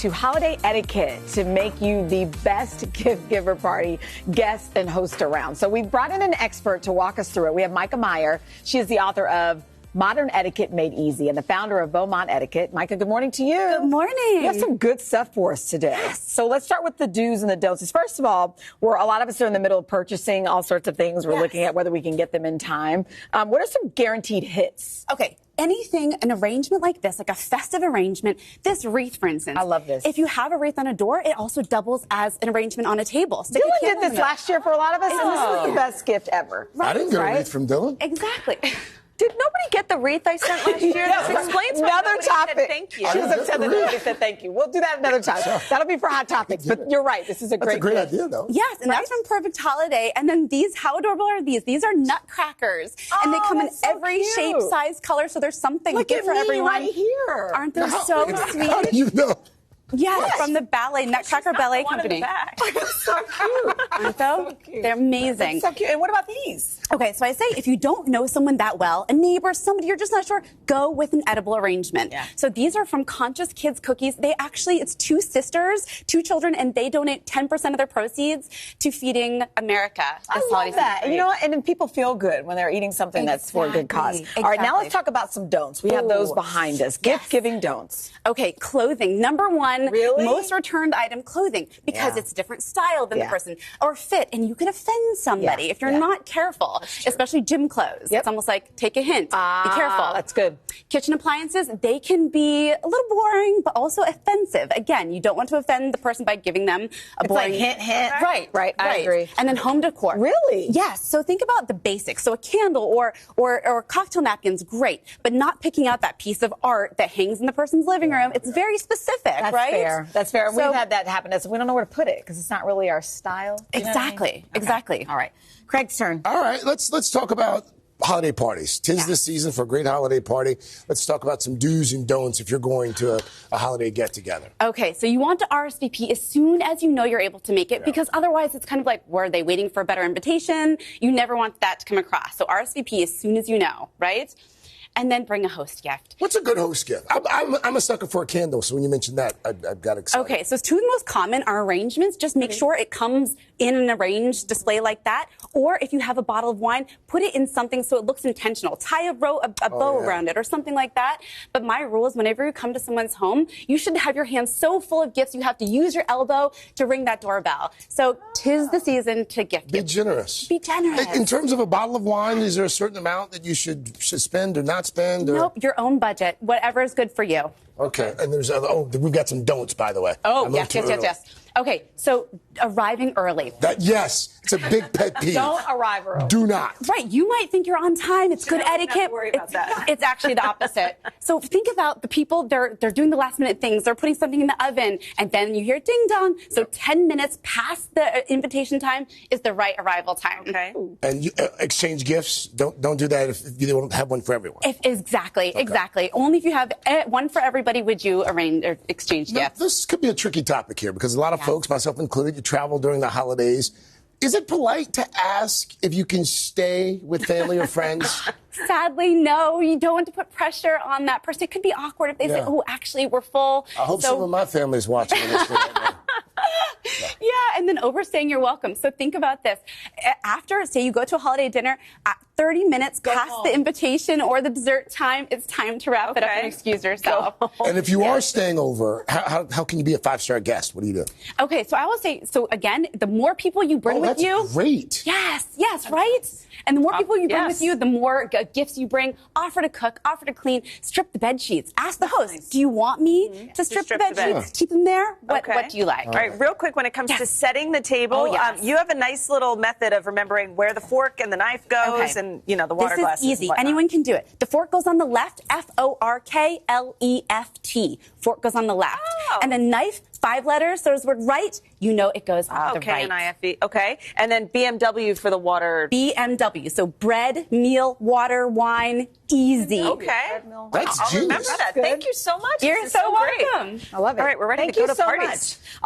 to holiday etiquette to make you the best gift giver party guest and host around. So we've brought in an expert to walk us through it. We have Micah Meyer. She is the author of Modern Etiquette Made Easy and the founder of Beaumont Etiquette. Micah, good morning to you. Good morning. You have some good stuff for us today. Yes. So let's start with the do's and the don'ts. First of all, a lot of us are in the middle of purchasing all sorts of things. We're looking at whether we can get them in time. What are some guaranteed hits? Okay. Anything, an arrangement like this, like a festive arrangement, this wreath, for instance. I love this. If you have a wreath on a door, it also doubles as an arrangement on a table. Dylan did this last year for a lot of us, and this was the best gift ever. Right. I didn't get a wreath from Dylan. Exactly. Did nobody get the wreath I sent last year? This explains why another nobody topic. said thank you. She was upset that nobody said thank you. We'll do that another time. That'll be for Hot Topics. But you're right. This is a great gift. idea, though. Yes, and that's from Perfect Holiday. And then these, how adorable are these? These are nutcrackers. And they come in that's so every cute. shape, size, color, so there's something Look good at for me everyone. right here. Aren't they so sweet? How do you know? Yes, from the ballet, Nutcracker Ballet Company. So cute. Aren't they? cute. They're amazing. So cute. And what about these? Okay, so I say if you don't know someone that well, a neighbor, somebody you're just not sure, go with an edible arrangement. Yeah. So these are from Conscious Kids Cookies. It's two sisters, two children, and they donate 10% of their proceeds to Feeding America. I love that. And you know what? And then people feel good when they're eating something that's for a good cause. Exactly. All right, now let's talk about some don'ts. We have those behind us. Gift-giving don'ts. Okay, clothing. Number one, Really? most returned item, clothing, because it's a different style than the person, or fit, and you can offend somebody if you're not careful, especially gym clothes. It's almost like, take a hint, be careful. That's good. Kitchen appliances, they can be a little boring, but also offensive. Again, you don't want to offend the person by giving them a boring... It's like hint. Right. I agree. And then home decor. Really? Yes. So think about the basics. So a candle or cocktail napkins, great, but not picking out that piece of art that hangs in the person's living room. It's very specific, That's right? fair. That's fair. So, We've had that happen to us. We don't know where to put it because it's not really our style. You know what I mean? Exactly. All right. Craig's turn. All right, let's talk about holiday parties. 'Tis the season for a great holiday party. Let's talk about some do's and don'ts if you're going to a holiday get-together. Okay, so you want to RSVP as soon as you know you're able to make it, because otherwise it's kind of like, were they waiting for a better invitation? You never want that to come across. So RSVP as soon as you know, right? And then bring a host gift. What's a good host gift? I'm a sucker for a candle, so when you mentioned that, I got excited. Okay, so two of the most common are arrangements. Just make sure it comes in an arranged display like that. Or if you have a bottle of wine, put it in something so it looks intentional. Tie a bow around it or something like that. But my rule is whenever you come to someone's home, you should have your hands so full of gifts you have to use your elbow to ring that doorbell. So 'tis the season to gift. Be generous. Be generous. In terms of a bottle of wine, is there a certain amount that you should spend or not spend? Or? Nope, your own budget. Whatever is good for you. Okay, and there's we've got some don'ts, by the way. Oh, yes. Okay, so arriving early. Yes, it's a big pet peeve. Don't arrive early. Do not. Right, you might think you're on time. It's good etiquette. Don't worry about that. It's actually the opposite. So think about the people, they're doing the last minute things. They're putting something in the oven, and then you hear ding dong. So 10 minutes past the invitation time is the right arrival time. Okay. And you exchange gifts. Don't do that if you don't have one for everyone. Exactly. Only if you have one for everybody would you arrange or exchange gifts. This could be a tricky topic here because a lot of folks, myself included, you travel during the holidays. Is it polite to ask if you can stay with family or friends? Sadly, no. You don't want to put pressure on that person. It could be awkward if they say, oh, actually, we're full. I hope some of my family's watching this right now. Yeah, and then overstaying your welcome. So think about this. After, say you go to a holiday dinner, 30 minutes past the invitation or the dessert time, it's time to wrap it up and excuse yourself. And if you are staying over, how can you be a 5-star guest? What do you do? Okay, so I will say, so again, the more people you bring with you. That's great. Yes, right? And the more people you bring with you, the more gifts you bring. Offer to cook, offer to clean, strip the bed sheets. Ask the host, do you want me to strip the bed sheets? Keep them there? What do you like? All right, real quick, when it comes to setting the table, you have a nice little method of remembering where the fork and the knife goes and, the water glasses. This is easy. Anyone can do it. The fork goes on the left, F-O-R-K-L-E-F-T. Fork goes on the left. And the knife, 5 letters, so there's the word right, it goes on the right. K-N-I-F-E. Okay. And then BMW for the water. BMW. So bread, meal, water, wine, easy. Okay. That's I'll genius. remember that. Thank you so much. You're so welcome. I love it. All right, we're ready to go to parties. Much.